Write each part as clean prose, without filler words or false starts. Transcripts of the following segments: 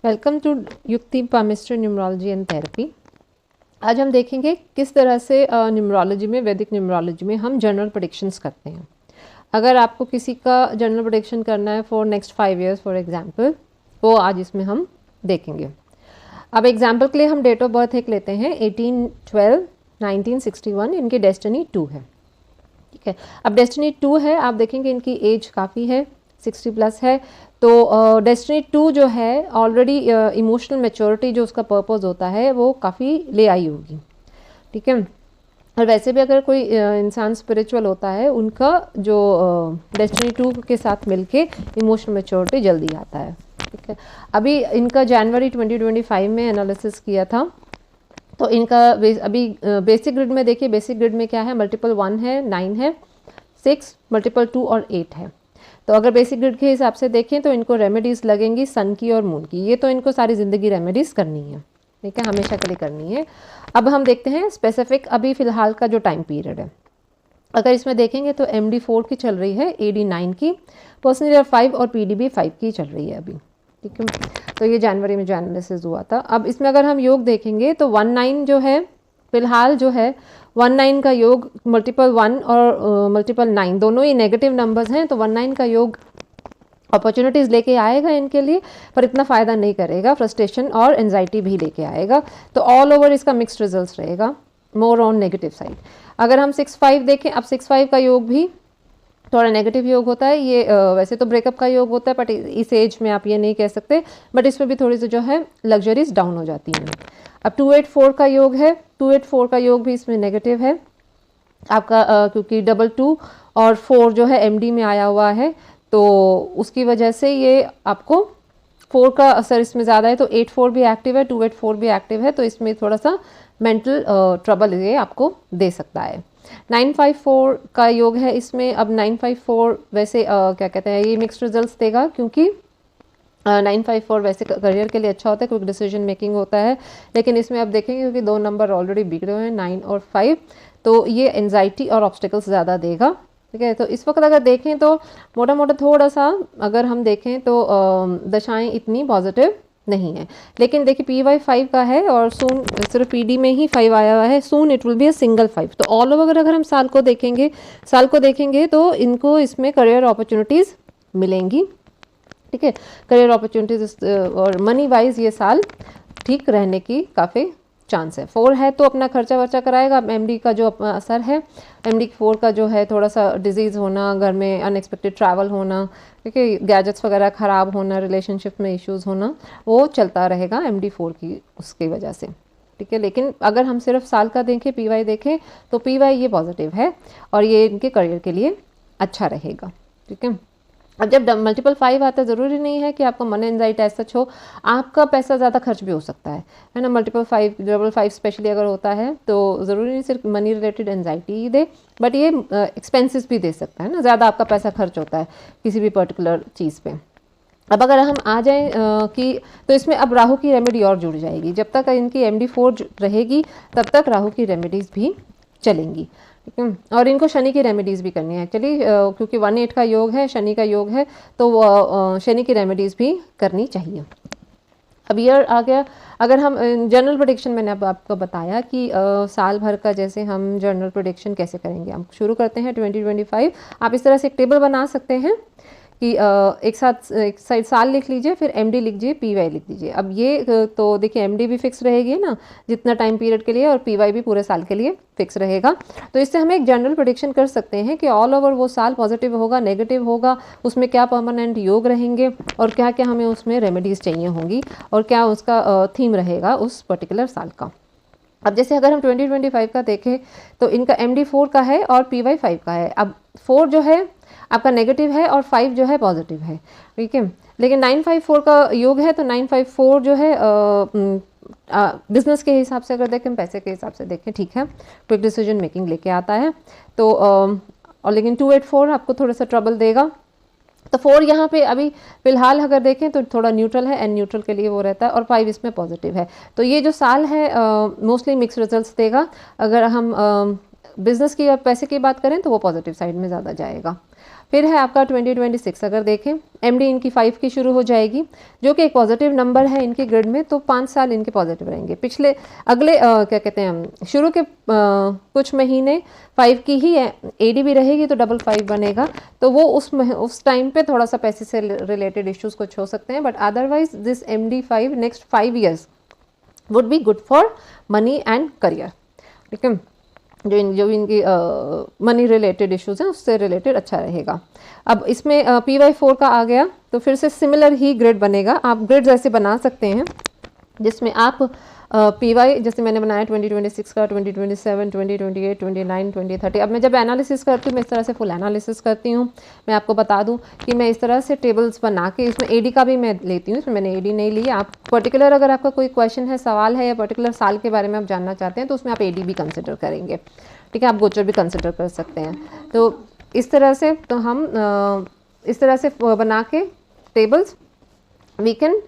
Welcome to युक्ति palmistry numerology and therapy. आज हम देखेंगे किस तरह से न्यूमरोलॉजी में, वैदिक न्यूमरोलॉजी में हम जनरल प्रेडिक्शंस करते हैं। अगर आपको किसी का जनरल प्रेडिक्शन करना है for next 5 years for example, वो आज इसमें हम देखेंगे। अब एग्जांपल के लिए हम डेट ऑफ बर्थ एक लेते हैं 18/12/1961। इनकी डेस्टिनी 2 है, ठीक है। अब डेस्टिनी 2 है, आप देखेंगे इनकी एज काफ़ी है, 60+ है। तो डेस्टिनी 2 जो है ऑलरेडी इमोशनल मैच्योरिटी जो उसका पर्पस होता है वो काफ़ी ले आई होगी, ठीक है। और वैसे भी अगर कोई इंसान स्पिरिचुअल होता है, उनका जो डेस्टिनी 2 के साथ मिलके इमोशनल मैच्योरिटी जल्दी आता है, ठीक है। अभी इनका जनवरी 2025 में एनालिसिस किया था, तो इनका अभी बेसिक ग्रिड में देखिए। बेसिक ग्रिड में क्या है, मल्टीपल 1 है, 9 है, 6, मल्टीपल 2 और 8 है। तो अगर बेसिक ग्रिड के हिसाब से देखें तो इनको रेमेडीज़ लगेंगी सन की और मून की। ये तो इनको सारी ज़िंदगी रेमेडीज़ करनी है, ठीक है, हमेशा के लिए करनी है। अब हम देखते हैं स्पेसिफिक अभी फ़िलहाल का जो टाइम पीरियड है। अगर इसमें देखेंगे तो MD 4 की चल रही है, AD 9 की, पर्सनल ईयर 5 और PDB 5 की चल रही है अभी, ठीक है। तो ये जनवरी में जो एनालिसिस हुआ था। अब इसमें अगर हम योग देखेंगे तो 19 जो है फिलहाल जो है 19 का योग, मल्टीपल 1 और मल्टीपल 9 दोनों ही नेगेटिव नंबर्स हैं। तो 19 का योग अपॉर्चुनिटीज़ लेके आएगा इनके लिए, पर इतना फ़ायदा नहीं करेगा, फ्रस्ट्रेशन और एंजाइटी भी लेके आएगा। तो ऑल ओवर इसका मिक्स्ड रिजल्ट्स रहेगा, मोर ऑन नेगेटिव साइड। अगर हम 6-5 देखें, अब 6-5 का योग भी थोड़ा नेगेटिव योग होता है। ये वैसे तो ब्रेकअप का योग होता है, बट इस एज में आप ये नहीं कह सकते, बट इसमें भी थोड़ी सी जो है लग्जरीज डाउन हो जाती हैं। अब 284 का योग है, 284 का योग भी इसमें नेगेटिव है आपका, क्योंकि 22 और 4 जो है MD में आया हुआ है, तो उसकी वजह से ये आपको 4 का असर इसमें ज़्यादा है। तो 84 भी एक्टिव है, 284 भी एक्टिव है, तो इसमें थोड़ा सा मेंटल ट्रबल ये आपको दे सकता है। 954 का योग है इसमें। अब 954 वैसे क्या कहते हैं, ये मिक्स्ड रिजल्ट्स देगा, क्योंकि 954 वैसे करियर के लिए अच्छा होता है, क्विक डिसीजन मेकिंग होता है। लेकिन इसमें आप देखेंगे क्योंकि 2 नंबर ऑलरेडी बिगड़े हुए हैं, 9 और 5, तो ये एंजाइटी और ऑब्स्टिकल्स ज़्यादा देगा, ठीक है। तो इस वक्त अगर देखें तो मोटा मोटा थोड़ा सा अगर हम देखें तो दशाएं इतनी पॉजिटिव नहीं है। लेकिन देखिए PY 5 का है और सून सिर्फ PD में ही 5 आया हुआ है, soon it will be a single 5। तो ऑल ओवर अगर हम साल को देखेंगे तो इनको इसमें करियर अपॉर्चुनिटीज़ मिलेंगी, ठीक है। करियर अपॉर्चुनिटीज और मनी वाइज ये साल ठीक रहने की काफ़ी चांस है। 4 है तो अपना खर्चा वर्चा कराएगा। MD का जो असर है, MD 4 का जो है थोड़ा सा डिजीज़ होना, घर में अनएक्सपेक्टेड ट्रैवल होना, ठीक है, गैजेट्स वगैरह ख़राब होना, रिलेशनशिप में इश्यूज़ होना, वो चलता रहेगा MD 4 की उसकी वजह से, ठीक है। लेकिन अगर हम सिर्फ साल का देखें, PY देखें, तो PY ये पॉजिटिव है और ये इनके करियर के लिए अच्छा रहेगा, ठीक है। अब जब मल्टीपल 5 आता है, ज़रूरी नहीं है कि आपका मन एंजाइटी ऐसा हो, आपका पैसा ज़्यादा खर्च भी हो सकता है ना। मल्टीपल 5, डबल 5 स्पेशली अगर होता है तो ज़रूरी नहीं सिर्फ money related anxiety he they, but ये एक्सपेंसेस भी दे सकता है ना, ज़्यादा आपका पैसा खर्च होता है किसी भी पर्टिकुलर चीज़ पे। अब अगर हम आ जाएं कि तो इसमें अब राहु की रेमेडी और जुड़ जाएगी। जब तक इनकी MD 4 रहेगी तब तक राहु की रेमेडीज़ भी चलेंगी, ठीक है। और इनको शनि की रेमेडीज़ भी करनी है एक्चुअली, क्योंकि 18 का योग है, शनि का योग है, तो शनि की रेमेडीज़ भी करनी चाहिए। अब ईयर आ गया। अगर हम जनरल प्रेडिक्शन, मैंने अब आपको बताया कि साल भर का जैसे हम जनरल प्रेडिक्शन कैसे करेंगे। हम शुरू करते हैं 2025। आप इस तरह से एक टेबल बना सकते हैं कि एक साइड साल लिख लीजिए, फिर MD लिख लीजिए, PY लिख दीजिए। अब ये तो देखिए MD भी फिक्स रहेगी ना जितना टाइम पीरियड के लिए, और PY भी पूरे साल के लिए फिक्स रहेगा। तो इससे हम एक जनरल प्रेडिक्शन कर सकते हैं कि ऑल ओवर वो साल पॉजिटिव होगा, नेगेटिव होगा, उसमें क्या परमानेंट योग रहेंगे और क्या क्या हमें उसमें रेमेडीज़ चाहिए होंगी और क्या उसका थीम रहेगा उस पर्टिकुलर साल का। अब जैसे अगर हम 2025 का देखें तो इनका MD 4 का है और PY 5 का है। अब 4 जो है आपका नेगेटिव है और 5 जो है पॉजिटिव है, ठीक है। लेकिन 954 का योग है, तो 954 जो है बिजनेस के हिसाब से अगर देखें, पैसे के हिसाब से देखें, ठीक है, क्विक डिसीजन मेकिंग लेके आता है। तो और लेकिन 284 आपको थोड़ा सा ट्रबल देगा। तो 4 यहाँ पे अभी फिलहाल अगर देखें तो थोड़ा न्यूट्रल है, एंड न्यूट्रल के लिए वो रहता है, और 5 इसमें पॉजिटिव है। तो ये जो साल है मोस्टली मिक्स रिजल्ट्स देगा। अगर हम बिजनेस की या पैसे की बात करें तो वो पॉजिटिव साइड में ज़्यादा जाएगा। फिर है आपका 2026, अगर देखें एमडी इनकी 5 की शुरू हो जाएगी, जो कि एक पॉजिटिव नंबर है इनकी ग्रिड में, तो 5 साल इनके पॉजिटिव रहेंगे। पिछले अगले क्या कहते हैं शुरू के कुछ महीने 5 की ही एडी भी रहेगी तो 55 बनेगा, तो वो उस टाइम पे थोड़ा सा पैसे से रिलेटेड इश्यूज कुछ हो सकते हैं, but otherwise this MD5 next 5 years would be good for money and career. ठीक है, जो इनकी मनी रिलेटेड इश्यूज हैं उससे रिलेटेड अच्छा रहेगा। अब इसमें PY4 का आ गया, तो फिर से सिमिलर ही ग्रिड बनेगा। आप ग्रिड्स ऐसे बना सकते हैं जिसमें आप PY जैसे मैंने बनाया 2026 का, 2027, 2028, 29, 2030। अब मैं जब एनालिसिस करती हूँ मैं इस तरह से फुल एनालिसिस करती हूँ। मैं आपको बता दूँ कि मैं इस तरह से टेबल्स बना के, इसमें AD का भी मैं लेती हूँ, इसमें मैंने AD नहीं ली। आप पर्टिकुलर अगर आपका कोई क्वेश्चन है, सवाल है या पर्टिकुलर साल के बारे में आप जानना चाहते हैं तो उसमें आप AD भी कंसिडर करेंगे। ठीक है, आप गोचर भी कंसिडर कर सकते हैं। तो इस तरह से तो हम इस तरह से बना के टेबल्स वी कैन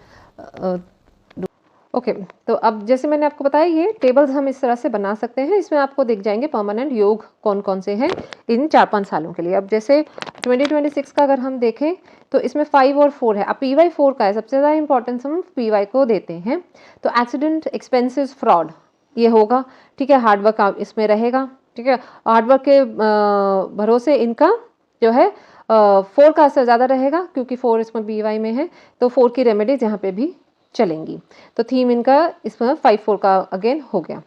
ओके। तो अब जैसे मैंने आपको बताया ये टेबल्स हम इस तरह से बना सकते हैं। इसमें आपको दिख जाएंगे परमानेंट योग कौन कौन से हैं इन 4-5 सालों के लिए। अब जैसे 2026 का अगर हम देखें तो इसमें 5 और 4 है। अब PY4 का है, सबसे ज़्यादा इंपॉर्टेंस हम PY को देते हैं। तो एक्सीडेंट, एक्सपेंसेस, फ्रॉड ये होगा। ठीक है, हार्डवर्क इसमें रहेगा। ठीक है, हार्डवर्क के भरोसे इनका जो है 4 का असर ज़्यादा रहेगा, क्योंकि 4 इसमें PY में है, तो 4 की रेमेडीज यहाँ पे भी चलेंगी। तो थीम इनका इसमें 5-4 का अगेन हो गया।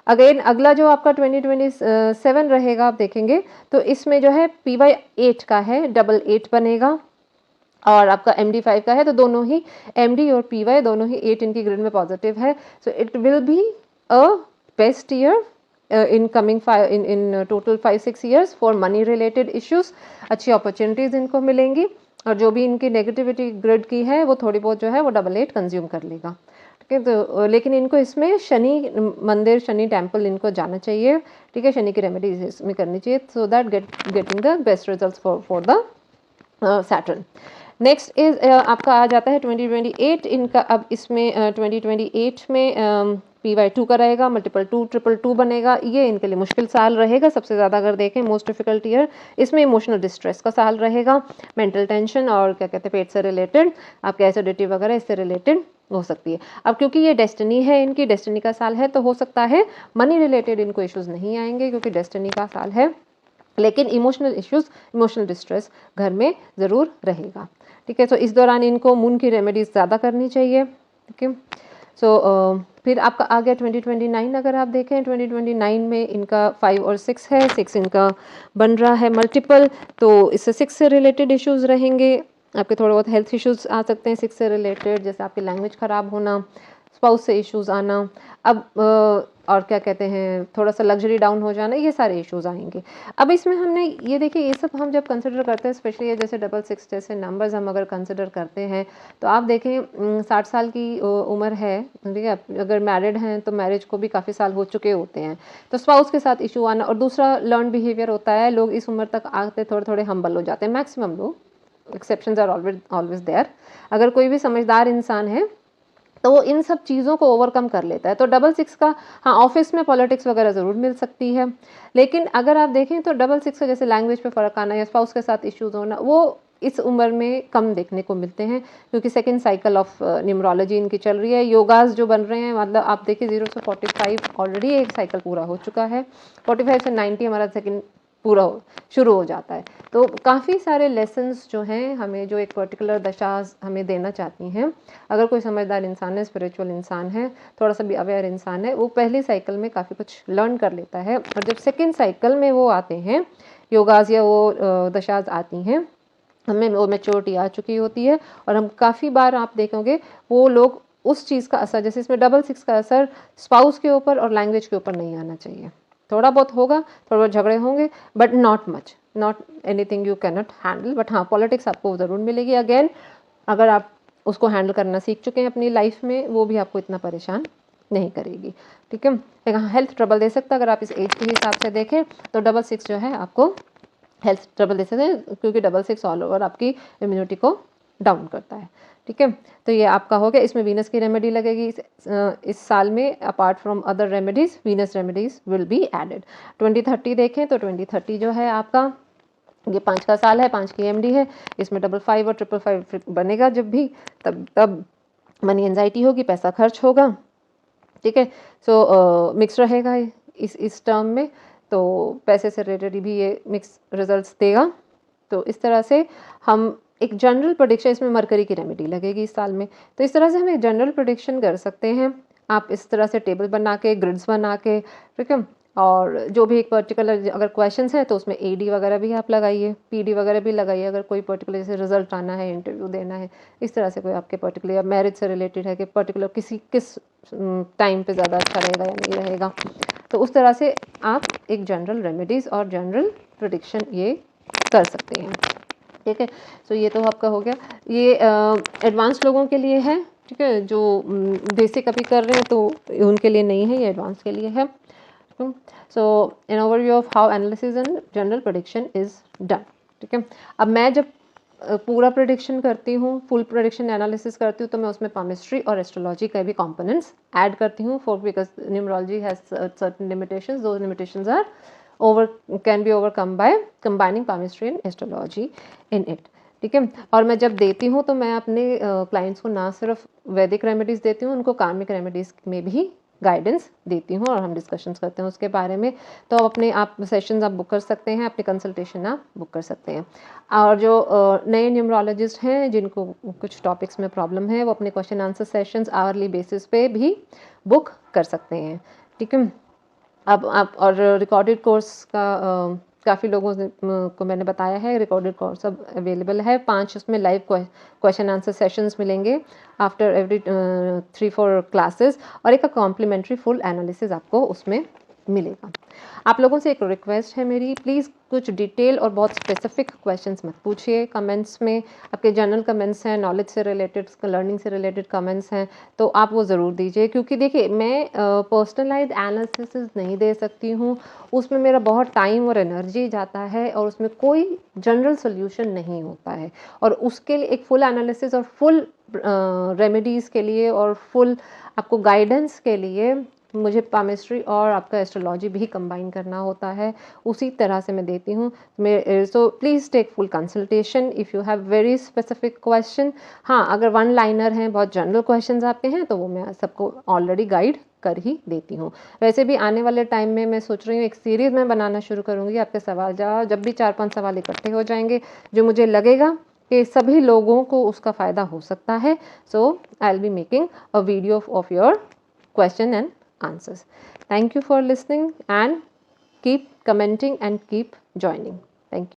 अगेन अगला जो आपका 2027 रहेगा, आप देखेंगे तो इसमें जो है PY8 का है, 88 बनेगा, और आपका MD5 का है, तो दोनों ही MD और PY दोनों ही 8 इनकी ग्रिड में पॉजिटिव है। So it will be a best year in coming in total 5-6 years for money related issues. अच्छी अपॉर्चुनिटीज इनको मिलेंगी, और जो भी इनकी नेगेटिविटी ग्रिड की है वो थोड़ी बहुत जो है वो 88 कंज्यूम कर लेगा। ठीक है, तो लेकिन इनको इसमें शनि मंदिर, शनि टेम्पल इनको जाना चाहिए। ठीक है, शनि की रेमेडीज इसमें करनी चाहिए, so that getting the best results for the Saturn. Next is आपका आ जाता है 2028 इनका। अब इसमें 2028 में PY2 का रहेगा, मल्टीपल 2, ट्रिपल 2 बनेगा। ये इनके लिए मुश्किल साल रहेगा सबसे ज़्यादा, अगर देखें मोस्ट डिफिकल्ट ईयर। इसमें इमोशनल डिस्ट्रेस का साल रहेगा, मेंटल टेंशन और क्या कहते हैं पेट से रिलेटेड, आपके एसिडिटी वगैरह इससे रिलेटेड हो सकती है। अब क्योंकि ये डेस्टिनी है, इनकी डेस्टिनी का साल है, तो हो सकता है मनी रिलेटेड इनको इश्यूज़ नहीं आएंगे क्योंकि डेस्टिनी का साल है, लेकिन इमोशनल इश्यूज़, इमोशनल डिस्ट्रेस घर में ज़रूर रहेगा। ठीक है, तो इस दौरान इनको मून की रेमेडीज़ ज़्यादा करनी चाहिए। ठीक है, सो फिर आपका आ गया 2029। अगर आप देखें 2029 में इनका 5 और 6 है, 6 इनका बन रहा है मल्टीपल, तो इससे 6 से रिलेटेड इश्यूज़ रहेंगे। आपके थोड़े बहुत हेल्थ इश्यूज़ आ सकते हैं 6 से रिलेटेड, जैसे आपकी लैंग्वेज ख़राब होना, स्पाउस से इश्यूज़ आना, अब और क्या कहते हैं थोड़ा सा लग्जरी डाउन हो जाना, ये सारे इश्यूज़ आएंगे। अब इसमें हमने ये देखिए, ये सब हम जब कंसिडर करते हैं, स्पेशली जैसे 66 जैसे नंबर्स हम अगर कंसिडर करते हैं, तो आप देखें 60 साल की उम्र है। ठीक है, अगर मैरिड हैं तो मैरिज को भी काफ़ी साल हो चुके होते हैं, तो स्पाउस के साथ इशू आना, और दूसरा लर्न बिहेवियर होता है, लोग इस उम्र तक आते थोड़े थोड़े हम्बल हो जाते हैं, मैक्सिमम लोग, एक्सेप्शंस आर ऑलवेज देयर। अगर कोई भी समझदार इंसान है तो वो इन सब चीज़ों को ओवरकम कर लेता है। तो 66 का, हाँ ऑफिस में पॉलिटिक्स वगैरह ज़रूर मिल सकती है, लेकिन अगर आप देखें तो 66 का जैसे लैंग्वेज पे फ़र्क आना या स्पाउस के साथ इश्यूज होना, वो इस उम्र में कम देखने को मिलते हैं, क्योंकि सेकंड साइकिल ऑफ न्यूमरोलॉजी इनकी चल रही है। योगास जो बन रहे हैं, मतलब आप देखिए 0 से 45 ऑलरेडी एक साइकिल पूरा हो चुका है, 45 से 90 हमारा सेकंड पूरा शुरू हो जाता है। तो काफ़ी सारे लेसन्स जो हैं हमें, जो एक पर्टिकुलर दशा हमें देना चाहती हैं, अगर कोई समझदार इंसान है, स्पिरिचुअल इंसान है, थोड़ा सा भी अवेयर इंसान है, वो पहली साइकिल में काफ़ी कुछ लर्न कर लेता है, और जब सेकेंड साइकिल में वो आते हैं योगाज या वो दशाज आती हैं, हमें वो मैच्योरिटी आ चुकी होती है, और हम काफ़ी बार आप देखोगे वो लोग उस चीज़ का असर, जैसे इसमें 66 का असर स्पाउस के ऊपर और लैंग्वेज के ऊपर नहीं आना चाहिए। थोड़ा बहुत होगा, थोड़ा बहुत झगड़े होंगे, but not much, not anything you can not handle. But हाँ, पॉलिटिक्स आपको ज़रूर मिलेगी। अगेन अगर आप उसको हैंडल करना सीख चुके हैं अपनी लाइफ में, वो भी आपको इतना परेशान नहीं करेगी। ठीक है, लेकिन हेल्थ ट्रबल दे सकता है। अगर आप इस एज के हिसाब से देखें तो 66 जो है आपको हेल्थ ट्रबल दे सकते हैं, क्योंकि 66 ऑल ओवर आपकी इम्यूनिटी को डाउन करता है। ठीक है, तो ये आपका हो गया। इसमें वीनस की रेमेडी लगेगी इस साल में, apart from other remedies Venus remedies will be added. 2030 देखें तो 2030 जो है आपका ये 5 का साल है, 5 की एमडी है, इसमें 555 और 555 बनेगा जब भी, तब मनी एंजाइटी होगी, पैसा खर्च होगा, ठीक है। सो मिक्स रहेगा इस टर्म में, तो पैसे से रिलेटेड भी ये मिक्स रिजल्ट्स देगा। तो इस तरह से हम एक जनरल प्रेडिक्शन, इसमें मरकरी की रेमेडी लगेगी इस साल में, तो इस तरह से हम एक जनरल प्रेडिक्शन कर सकते हैं। आप इस तरह से टेबल बना के, ग्रिड्स बना के, ठीक है, और जो भी एक पर्टिकुलर अगर क्वेश्चंस हैं तो उसमें एडी वगैरह भी आप लगाइए, पीडी वगैरह भी लगाइए, अगर कोई पर्टिकुलर जैसे रिजल्ट आना है, इंटरव्यू देना है, इस तरह से कोई आपके पर्टिकुलर मैरिज से रिलेटेड है कि पर्टिकुलर किस टाइम पे ज़्यादा अच्छा रहेगा या नहीं रहेगा, तो उस तरह से आप एक जनरल रेमेडीज़ और जनरल प्रेडिक्शन ये कर सकते हैं, ठीक है। सो ये तो आपका हो गया, ये एडवांस लोगों के लिए है, ठीक है, जो बेसिक अभी कर रहे हैं तो उनके लिए नहीं है, ये एडवांस के लिए है। So an overview of how analysis and general prediction is done, ठीक है। अब मैं जब पूरा प्रेडिक्शन करती हूँ, फुल प्रेडिक्शन एनालिसिस करती हूँ, तो मैं उसमें पामिस्ट्री और एस्ट्रोलॉजी का भी कंपोनेंट्स ऐड करती हूँ, for because numerology has certain limitations, those limitations are can be overcome by combining palmistry and astrology in it, ठीक है। और मैं जब देती हूँ तो मैं अपने क्लाइंट्स को ना सिर्फ वैदिक रेमेडीज़ देती हूँ, उनको कार्मिक रेमेडीज़ में भी गाइडेंस देती हूँ और हम डिस्कशंस करते हैं उसके बारे में। तो अपने आप सेशंस आप बुक कर सकते हैं, अपनी कंसल्टेशन आप बुक कर सकते हैं। और जो नए न्यूमरोलॉजिस्ट हैं जिनको कुछ टॉपिक्स में प्रॉब्लम है, वो अपने question answer sessions hourly basis पे भी बुक कर सकते हैं, ठीक है। अब आप और रिकॉर्डेड कोर्स का काफ़ी लोगों को मैंने बताया है, रिकॉर्डेड कोर्स अब अवेलेबल है, 5 उसमें लाइव क्वेश्चन आंसर सेशंस मिलेंगे आफ्टर एवरी 3-4 क्लासेस, और एक कॉम्प्लीमेंट्री फुल एनालिसिस आपको उसमें मिलेगा। आप लोगों से एक रिक्वेस्ट है मेरी, प्लीज़ कुछ डिटेल और बहुत स्पेसिफिक क्वेश्चंस मत पूछिए कमेंट्स में। आपके जनरल कमेंट्स हैं, नॉलेज से रिलेटेड, लर्निंग से रिलेटेड कमेंट्स हैं, तो आप वो ज़रूर दीजिए, क्योंकि देखिए मैं पर्सनलाइज्ड एनालिसिस नहीं दे सकती हूँ, उसमें मेरा बहुत टाइम और एनर्जी जाता है और उसमें कोई जनरल सोल्यूशन नहीं होता है। और उसके लिए एक फुल एनालिसिस और फुल रेमेडीज़ के लिए और फुल आपको गाइडेंस के लिए मुझे पामिस्ट्री और आपका एस्ट्रोलॉजी भी कंबाइन करना होता है, उसी तरह से मैं देती हूँ। So please take full consultation if you have very specific question. हाँ, अगर वन लाइनर हैं, बहुत जनरल क्वेश्चंस आपके हैं, तो वो मैं सबको ऑलरेडी गाइड कर ही देती हूँ। वैसे भी आने वाले टाइम में मैं सोच रही हूँ एक सीरीज़ मैं बनाना शुरू करूँगी, आपके सवाल जवाब, जब भी 4-5 सवाल इकट्ठे हो जाएंगे जो मुझे लगेगा कि सभी लोगों को उसका फ़ायदा हो सकता है, so I will be making a video of your question and answers. Thank you for listening and keep commenting and keep joining. Thank you.